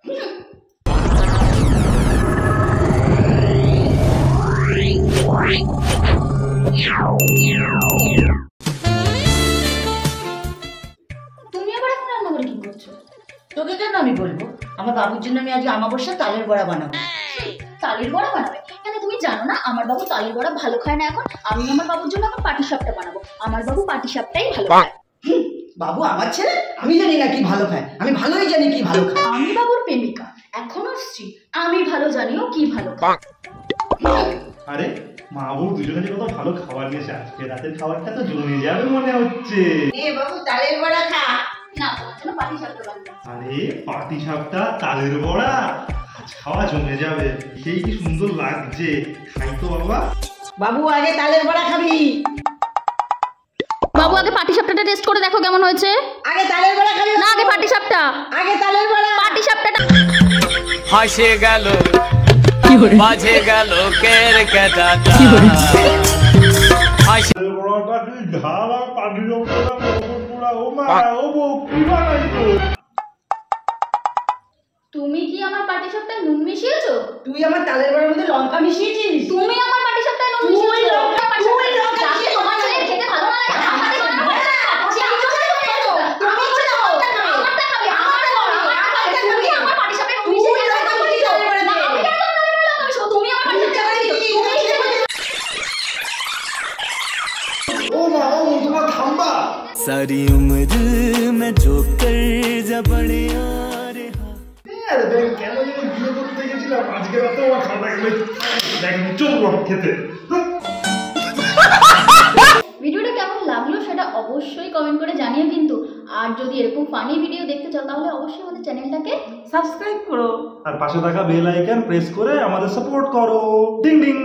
তুমি আবার এখন রান্না করে কি করছো? তোকে কেন আমি বলবো? আমার বাবুর জন্য আমি আজকে আমাবস্যা তালের বড়া বানাবো। তালের বড়া বানাবে? কেন তুমি জানো না আমার বাবু তালের বড়া ভালো খায় না? এখন আমি আমার বাবুর জন্য এখন পাটিসাপটা বানাবো। আমার বাবু পাটিসাপটাই ভালো খায়। বাবু আমার ছেলে? আমি জানি না কি ভালো খায়, আমি ভালোই জানি কি ভালো খায়। আমি বাবুর প্রেমিকা, এখনো স্ত্রী, আমি ভালো জানিও কি ভালো খায়। আরে মা বউ দুজনে কত ভালো খাবার নিয়েছে, আজকে রাতের খাবারটা তো জমে যাবে মনে হচ্ছে। বাবু তালের বড়া খা। না, তোমার জন্য পাটিসাপটা বানাবো। আরে পাটি সাপটা তালের বড়া, আজ খাওয়া জমে যাবে। সেই কি সুন্দর লাগছে, খাই তো বাবা। বাবু আগে তালের বড়া খাবি। বাবু আগে পাটিসাপটাটা টেস্ট করে দেখো কেমন হয়েছে। আগে তালের বড়া খাবি না, আগে পাটিসাপটা। আগে তালের বড়া। পাটিসাপটাটা হাসে গেল বাজে গেল কেরকেটাটা। তালের বড়াটা কি ঝাল আর পাটি সাপটা পোড়া। ও মা ও বউ কি বানাইছো? তুমি কি আমার পাটিসাপটায় নুন মিশিয়েছো? তুই আমার তালের বড়ার মধ্যে লঙ্কা মিশিয়েছিস। তুমি আমার পাটিসাপটায় নুন তুই মিশিয়েছো। লঙ্কা- তুই লঙ্কা যাকে তোমার ছেলের খেতে ভালো না লাগে আমাকে বানাবো। আমারটা খাবে, তুমি আমার পাটিসাপটায় নুন মিশিয়েছো। না, আমি কেন তালের বড়া লঙ্কা মিশাবো? তুমি আমার পাটিসাপটায় ও মা ও তোমার থাম্বা। सारी उम्र में जो कर जा बड़े আরে দেখ কেন যেন বিয়ে করতে গেছিলাম, আজকে রাতে আমার খাওয়া গেলে দেখ চলবো খেতে। ভিডিওটা কেমন লাগলো সেটা অবশ্যই কমেন্ট করে জানিও কিন্তু। আর যদি এরকম ফানি ভিডিও দেখতে চাও তাহলে অবশ্যই আমাদের চ্যানেলটাকে সাবস্ক্রাইব করো। আর পাশে থাকা বেল আইকন প্রেস করে আমাদের সাপোর্ট করো। Ding ding.